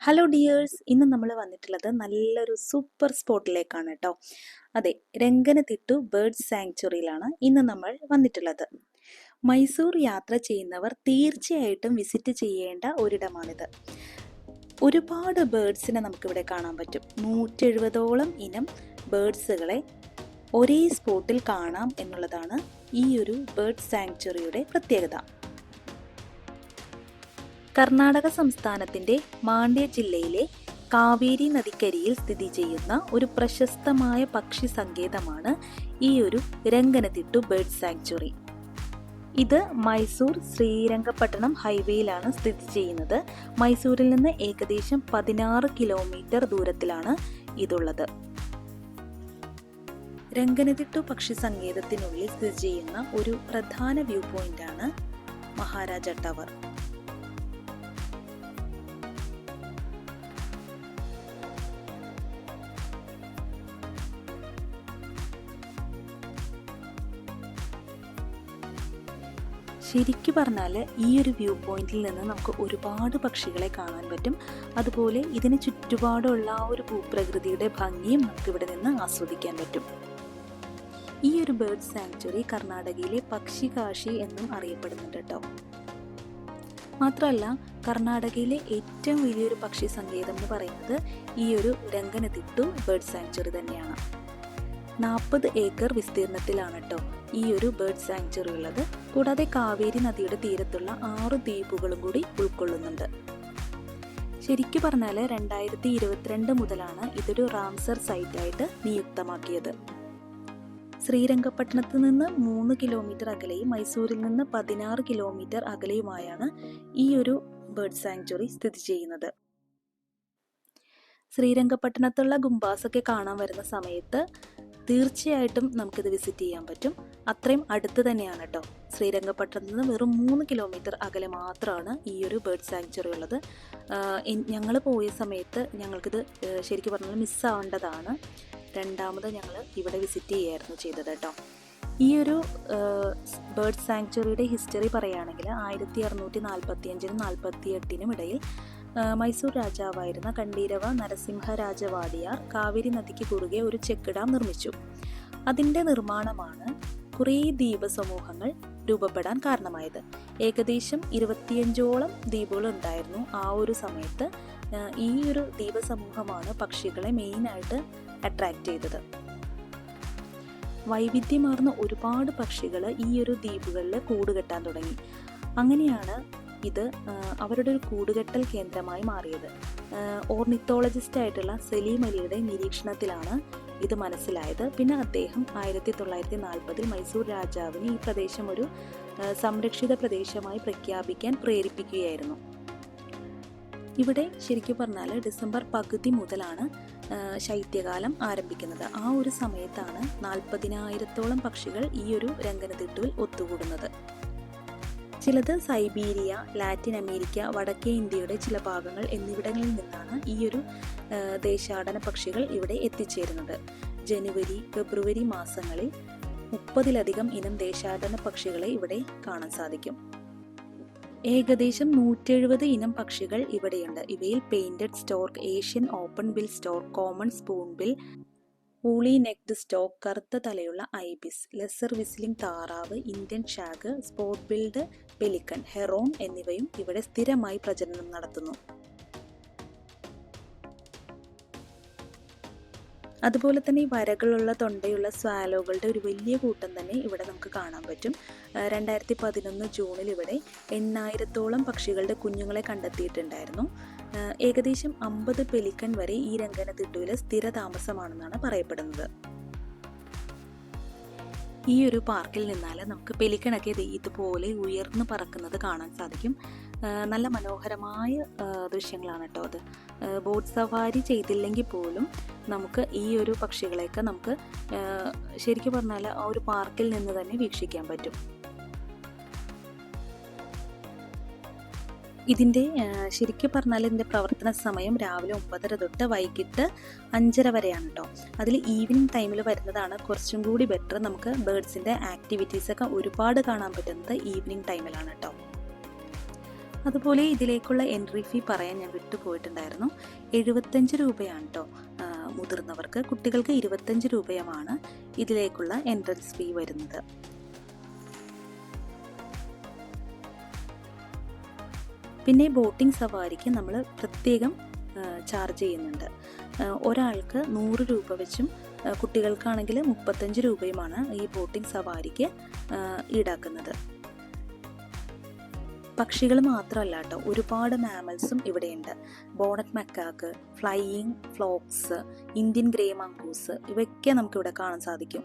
Hello dears, ഇന്ന് നമ്മൾ വന്നിട്ടുള്ളത് നല്ലൊരു സൂപ്പർ സ്പോട്ടിലേക്കാണ് കേട്ടോ. അതെ, രംഗനതിട്ടു ബേർഡ് സാങ്ച്വറിയിലാണ് ഇന്ന് നമ്മൾ വന്നിട്ടുള്ളത്. മൈസൂർ യാത്ര ചെയ്യുന്നവർ തീർച്ചയായിട്ടും വിസിറ്റ് ചെയ്യേണ്ട ഒരിടമാണിത്. ഒരുപാട് ബേർഡ്സിനെ നമുക്കിവിടെ കാണാൻ പറ്റും. 170ഓളം ഇനം ബേർഡ്സുകളെ ഒരേ സ്പോട്ടിൽ കാണാം എന്നുള്ളതാണ് ഈ ഒരു ബേർഡ് സാങ്ച്വറിയുടെ പ്രത്യേകത. കർണാടക സംസ്ഥാനത്തിൻ്റെ മാണ്ഡ്യ ജില്ലയിലെ കാവേരി നദിക്കരിയിൽ സ്ഥിതി ചെയ്യുന്ന ഒരു പ്രശസ്തമായ പക്ഷി സങ്കേതമാണ് ഈ ഒരു രംഗനതിട്ടു ബേർഡ് സാങ്ച്വറി. ഇത് മൈസൂർ ശ്രീരംഗപട്ടണം ഹൈവേയിലാണ് സ്ഥിതി ചെയ്യുന്നത്. മൈസൂരിൽ നിന്ന് ഏകദേശം 16 കിലോമീറ്റർ ദൂരത്തിലാണ് ഇതുള്ളത്. രംഗനതിട്ടു പക്ഷി സങ്കേതത്തിനുള്ളിൽ സ്ഥിതി ചെയ്യുന്ന ഒരു പ്രധാന വ്യൂ പോയിന്റാണ് മഹാരാജ ടവർ. ശരിക്കും പറഞ്ഞാൽ ഈ ഒരു വ്യൂ പോയിന്റിൽ നിന്ന് നമുക്ക് ഒരുപാട് പക്ഷികളെ കാണാൻ പറ്റും. അതുപോലെ ഇതിന് ചുറ്റുപാടുള്ള ആ ഒരു ഭൂപ്രകൃതിയുടെ ഭംഗിയും നമുക്കിവിടെ നിന്ന് ആസ്വദിക്കാൻ പറ്റും. ഈ ഒരു ബേർഡ് സാങ്ച്വറി കർണാടകയിലെ പക്ഷി കാശി എന്നും അറിയപ്പെടുന്നുണ്ട് കേട്ടോ. മാത്രമല്ല, കർണാടകയിലെ ഏറ്റവും വലിയൊരു പക്ഷി സങ്കേതം എന്ന് പറയുന്നത് ഈ ഒരു രംഗനതിട്ടു ബേർഡ് സാങ്ച്വറി തന്നെയാണ്. 40 ഏക്കർ വിസ്തീർണത്തിലാണ് കേട്ടോ ഈ ഒരു ബേർഡ് സാങ്ച്വറി ഉള്ളത്. കൂടാതെ കാവേരി നദിയുടെ തീരത്തുള്ള 6 ദ്വീപുകളും കൂടി ഉൾക്കൊള്ളുന്നുണ്ട്. ശരിക്കും പറഞ്ഞാൽ 2022 മുതലാണ് ഇതൊരു റാംസർ സൈറ്റായിട്ട് നിയുക്തമാക്കിയത്. ശ്രീരംഗപട്ടണത്ത് നിന്ന് 3 കിലോമീറ്റർ അകലെയും മൈസൂരിൽ നിന്ന് 16 കിലോമീറ്റർ അകലെയുമായാണ് ഈ ഒരു ബേർഡ് സാങ്ച്വറി സ്ഥിതി ചെയ്യുന്നത്. ശ്രീരംഗപട്ടണത്തുള്ള ഗുംബാസൊക്കെ കാണാൻ വരുന്ന സമയത്ത് തീർച്ചയായിട്ടും നമുക്കിത് വിസിറ്റ് ചെയ്യാൻ പറ്റും. അത്രയും അടുത്ത് തന്നെയാണ് കേട്ടോ. ശ്രീരംഗപട്ടണത്തിൽ നിന്ന് വെറും 3 കിലോമീറ്റർ അകലെ മാത്രമാണ് ഈ ഒരു ബേർഡ് സാങ്ച്വറി ഉള്ളത്. ഞങ്ങൾ പോയ സമയത്ത് ഞങ്ങൾക്കിത് ശരിക്കും പറഞ്ഞാൽ മിസ്സാവേണ്ടതാണ്. രണ്ടാമത് ഞങ്ങൾ ഇവിടെ വിസിറ്റ് ചെയ്യുകയായിരുന്നു ചെയ്തത് കേട്ടോ. ഈ ഒരു ബേർഡ് സാങ്ച്വറിയുടെ ഹിസ്റ്ററി പറയുകയാണെങ്കിൽ 1645-നും 48-നും ഇടയിൽ മൈസൂർ രാജാവായിരുന്ന കണ്ടീരവ നരസിംഹ രാജവാടിയാർ കാവേരി നദിക്ക് കുറുകെ ഒരു ചെക്ക് ഡാം നിർമ്മിച്ചു. അതിൻ്റെ നിർമ്മാണമാണ് കുറേ ദ്വീപ സമൂഹങ്ങൾ രൂപപ്പെടാൻ കാരണമായത്. ഏകദേശം 25ഓളം ദ്വീപുകൾ ഉണ്ടായിരുന്നു ആ ഒരു സമയത്ത്. ഈ ഒരു ദ്വീപ സമൂഹമാണ് പക്ഷികളെ മെയിനായിട്ട് അട്രാക്റ്റ് ചെയ്തത്. വൈവിധ്യമാർന്ന ഒരുപാട് പക്ഷികൾ ഈ ഒരു ദ്വീപുകളിൽ കൂടുകെട്ടാൻ തുടങ്ങി. അങ്ങനെയാണ് ഇത് അവരുടെ ഒരു കൂടുകെട്ടൽ കേന്ദ്രമായി മാറിയത്. ഓർണിത്തോളജിസ്റ്റ് ആയിട്ടുള്ള സലീം അലിയുടെ നിരീക്ഷണത്തിലാണ് ഇത് മനസ്സിലായത്. പിന്നെ അദ്ദേഹം 1940 മൈസൂർ രാജാവിന് ഈ പ്രദേശം ഒരു സംരക്ഷിത പ്രദേശമായി പ്രഖ്യാപിക്കാൻ പ്രേരിപ്പിക്കുകയായിരുന്നു. ഇവിടെ ശരിക്കും പറഞ്ഞാൽ ഡിസംബർ പകുതി മുതലാണ് ശൈത്യകാലം ആരംഭിക്കുന്നത്. ആ ഒരു സമയത്താണ് 40,000ഓളം പക്ഷികൾ ഈ ഒരു രംഗനതിട്ടുവിൽ ഒത്തുകൂടുന്നത്. ചിലത് സൈബീരിയ, ലാറ്റിൻ അമേരിക്ക, വടക്കേ ഇന്ത്യയുടെ ചില ഭാഗങ്ങൾ എന്നിവിടങ്ങളിൽ നിന്നാണ് ഈ ഒരു ദേശാടന പക്ഷികൾ ഇവിടെ എത്തിച്ചേരുന്നത്. ജനുവരി, ഫെബ്രുവരി മാസങ്ങളിൽ 30-ലധികം ഇനം ദേശാടന പക്ഷികളെ ഇവിടെ കാണാൻ സാധിക്കും. ഏകദേശം 170 ഇനം പക്ഷികൾ ഇവിടെയുണ്ട്. ഇവയിൽ painted stork, Asian open bill stork, common spoon bill, ഊളി നെക്ഡ് സ്റ്റോക്ക്, കറുത്ത തലയുള്ള ഐബിസ്, ലെസർ വിസിലിംഗ് താറാവ്, Indian shag, spot billed pelican, heron എന്നിവയും ഇവിടെ സ്ഥിരമായി പ്രജനനം നടത്തുന്നു. അതുപോലെ തന്നെ ഈ വരകളുള്ള തൊണ്ടയുള്ള സ്വാലോകളുടെ ഒരു വലിയ കൂട്ടം തന്നെ ഇവിടെ നമുക്ക് കാണാൻ പറ്റും. 2011 ജൂണിൽ ഇവിടെ 8,000ഓളം പക്ഷികളുടെ കുഞ്ഞുങ്ങളെ കണ്ടെത്തിയിട്ടുണ്ടായിരുന്നു. ഏകദേശം 50 പെലിക്കൺ വരെ ഈ രംഗനതിട്ടുവിലെ സ്ഥിര താമസമാണെന്നാണ് പറയപ്പെടുന്നത്. ഈ ഒരു പാർക്കിൽ നിന്നാൽ നമുക്ക് പെലിക്കണൊക്കെ ഇതുപോലെ ഉയർന്നു പറക്കുന്നത് കാണാൻ സാധിക്കും. നല്ല മനോഹരമായ ദൃശ്യങ്ങളാണ് കേട്ടോ അത്. ബോട്ട് സവാരി ചെയ്തില്ലെങ്കിൽ പോലും നമുക്ക് ഈ ഒരു പക്ഷികളെയൊക്കെ നമുക്ക് ശരിക്കും പറഞ്ഞാൽ ആ ഒരു പാർക്കിൽ നിന്ന് തന്നെ വീക്ഷിക്കാൻ പറ്റും. ഇതിൻ്റെ ശരിക്കും പറഞ്ഞാൽ ഇതിൻ്റെ പ്രവർത്തന സമയം രാവിലെ 9:30 തൊട്ട് വൈകിട്ട് 5:30 വരെയാണ് കേട്ടോ. അതിൽ ഈവനിങ് ടൈമിൽ വരുന്നതാണ് കുറച്ചും കൂടി ബെറ്റർ. നമുക്ക് ബേർഡ്സിൻ്റെ ആക്ടിവിറ്റീസൊക്കെ ഒരുപാട് കാണാൻ പറ്റുന്നത് ഈവനിങ് ടൈമിലാണ് കേട്ടോ. അതുപോലെ ഇതിലേക്കുള്ള എൻട്രി ഫീ പറയാൻ ഞാൻ വിട്ടുപോയിട്ടുണ്ടായിരുന്നു. 75 രൂപയാണ് കേട്ടോ മുതിർന്നവർക്ക്. കുട്ടികൾക്ക് 25 രൂപയുമാണ് ഇതിലേക്കുള്ള എൻട്രൻസ് ഫീ വരുന്നത്. പിന്നെ ബോട്ടിംഗ് സവാരിക്ക് നമ്മൾ പ്രത്യേകം ചാർജ് ചെയ്യുന്നുണ്ട്. ഒരാൾക്ക് 100 രൂപ വെച്ചും കുട്ടികൾക്കാണെങ്കിൽ 35 രൂപയുമാണ് ഈ ബോട്ടിംഗ് സവാരിക്ക് ഈടാക്കുന്നത്. പക്ഷികൾ മാത്രമല്ല കേട്ടോ, ഒരുപാട് മാമൽസും ഇവിടെയുണ്ട്. Bonnet macaque, flying ഫ്ലോക്സ്, Indian grey mongoose ഇവയൊക്കെ നമുക്കിവിടെ കാണാൻ സാധിക്കും.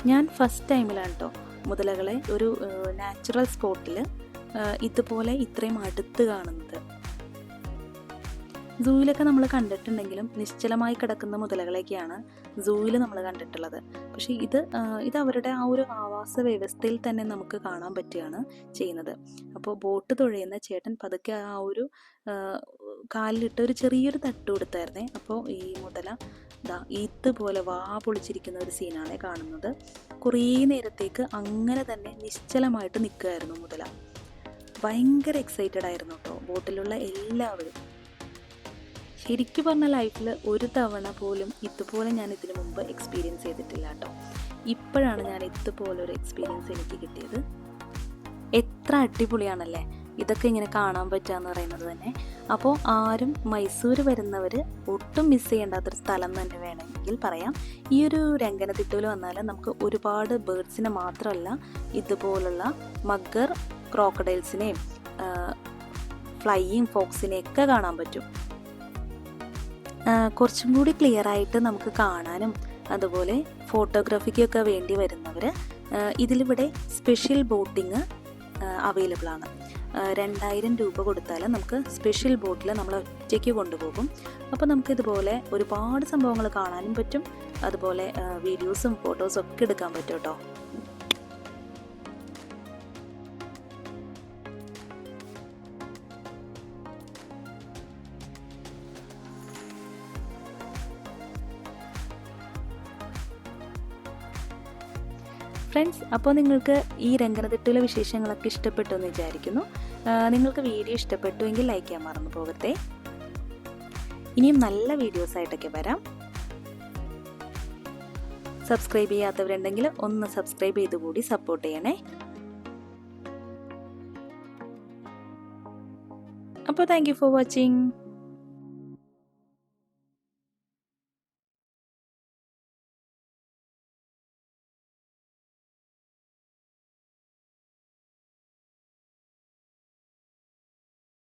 ഞാൻ ഫസ്റ്റ് ടൈമിലാണ് കേട്ടോ മുതലകളെ ഒരു നാച്ചുറൽ സ്പോട്ടിൽ ഇതുപോലെ ഇത്രയും അടുത്ത് കാണുന്നത്. സൂവിലൊക്കെ നമ്മൾ കണ്ടിട്ടുണ്ടെങ്കിലും നിശ്ചലമായി കിടക്കുന്ന മുതലകളെയൊക്കെയാണ് സൂവിൽ നമ്മൾ കണ്ടിട്ടുള്ളത്. പക്ഷേ ഇത് അവരുടെ ആ ഒരു ആവാസ വ്യവസ്ഥയിൽ തന്നെ നമുക്ക് കാണാൻ പറ്റുകയാണ് ചെയ്യുന്നത്. അപ്പോൾ ബോട്ട് തുഴയുന്ന ചേട്ടൻ പതുക്കെ ആ ഒരു കാലിലിട്ട് ഒരു ചെറിയൊരു തട്ട് കൊടുത്തായിരുന്നേ. അപ്പോൾ ഈ മുതല ഇതുപോലെ വാ പൊളിച്ചിരിക്കുന്ന ഒരു സീനാണ് കാണുന്നത്. കുറേ നേരത്തേക്ക് അങ്ങനെ തന്നെ നിശ്ചലമായിട്ട് നിൽക്കുകയായിരുന്നു മുതല. ഭയങ്കര എക്സൈറ്റഡ് ആയിരുന്നു കേട്ടോ ബോട്ടിലുള്ള എല്ലാവരും. ശരിക്കും പറഞ്ഞ ലൈഫിൽ ഒരു തവണ പോലും ഇതുപോലെ ഞാൻ ഇതിനു മുമ്പ് എക്സ്പീരിയൻസ് ചെയ്തിട്ടില്ല കേട്ടോ. ഇപ്പോഴാണ് ഞാൻ ഇതുപോലൊരു എക്സ്പീരിയൻസ് എനിക്ക് കിട്ടിയത്. എത്ര അടിപൊളിയാണല്ലേ. ഇതൊക്കെ ഇങ്ങനെ കാണാൻ പറ്റുകയെന്ന് പറയുന്നത് തന്നെ. അപ്പോൾ ആരും മൈസൂർ വരുന്നവർ ഒട്ടും മിസ് ചെയ്യേണ്ടാത്തൊരു സ്ഥലം തന്നെ വേണമെങ്കിൽ പറയാം. ഈ ഒരു രംഗനത്തിട്ടയിൽ വന്നാൽ നമുക്ക് ഒരുപാട് ബേർഡ്സിനെ മാത്രമല്ല ഇതുപോലുള്ള മഗ്ഗർ ക്രോക്കഡൈൽസിനെയും ഫ്ലൈയിങ് ഫോക്സിനെയൊക്കെ കാണാൻ പറ്റും. കുറച്ചും കൂടി ക്ലിയർ ആയിട്ട് നമുക്ക് കാണാനും അതുപോലെ ഫോട്ടോഗ്രാഫിക്കൊക്കെ വേണ്ടി വരുന്നവർ ഇതിലിവിടെ സ്പെഷ്യൽ ബോട്ടിങ് അവൈലബിൾ ആണ്. 2000 രൂപ കൊടുത്താൽ നമുക്ക് സ്പെഷ്യൽ ബോട്ടിൽ നമ്മൾ ഒറ്റയ്ക്ക് കൊണ്ടുപോകും. അപ്പോൾ നമുക്കിതുപോലെ ഒരുപാട് സംഭവങ്ങൾ കാണാനും പറ്റും, അതുപോലെ വീഡിയോസും ഫോട്ടോസും ഒക്കെ എടുക്കാൻ പറ്റും കേട്ടോ. ഫ്രണ്ട്സ്, അപ്പോൾ നിങ്ങൾക്ക് ഈ രംഗനത്തിട്ടയിലെ വിശേഷങ്ങളൊക്കെ ഇഷ്ടപ്പെട്ടു എന്ന് വിചാരിക്കുന്നു. നിങ്ങൾക്ക് വീഡിയോ ഇഷ്ടപ്പെട്ടുവെങ്കിൽ ലൈക്ക് ചെയ്യാൻ മറന്നു പോകട്ടെ. ഇനിയും നല്ല വീഡിയോസായിട്ടൊക്കെ വരാം. സബ്സ്ക്രൈബ് ചെയ്യാത്തവരുണ്ടെങ്കിൽ ഒന്ന് സബ്സ്ക്രൈബ് ചെയ്ത് കൂടി സപ്പോർട്ട് ചെയ്യണേ. അപ്പോൾ താങ്ക് യു ഫോർ വാച്ചിങ്.